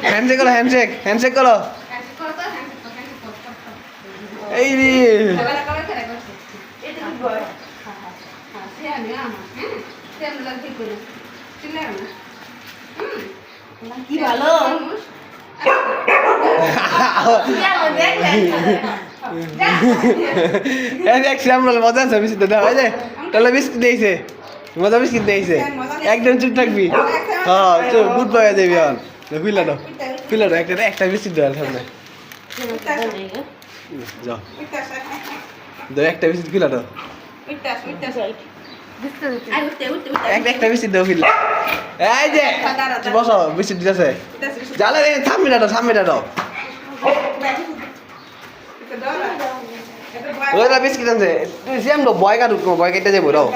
handshake করো handshake করো এই রে কি ভালো দেখ শ্যামল মজা আছে বিস্কুট দাও এই যে তাহলে বিস্কুট দিয়েছে মজা বিস্কুট দিয়েছে একদম চুপ থাকবি হ্যাঁ চুপ গুড বয় দেবি এখন ফিলা দাও একটা বিস্কুট দেওয়ার সামনে যাও দাও একটা বিস্কুট ফিলা দাও একটা বিস্কুট দাও ফিলা এই যে বসো বিস্কুট দিতেছে জালে থামবি না দাও ওরা বিস্কিট আনছে সেম তো বয় কাটুক বয় কেটে যাবো দাও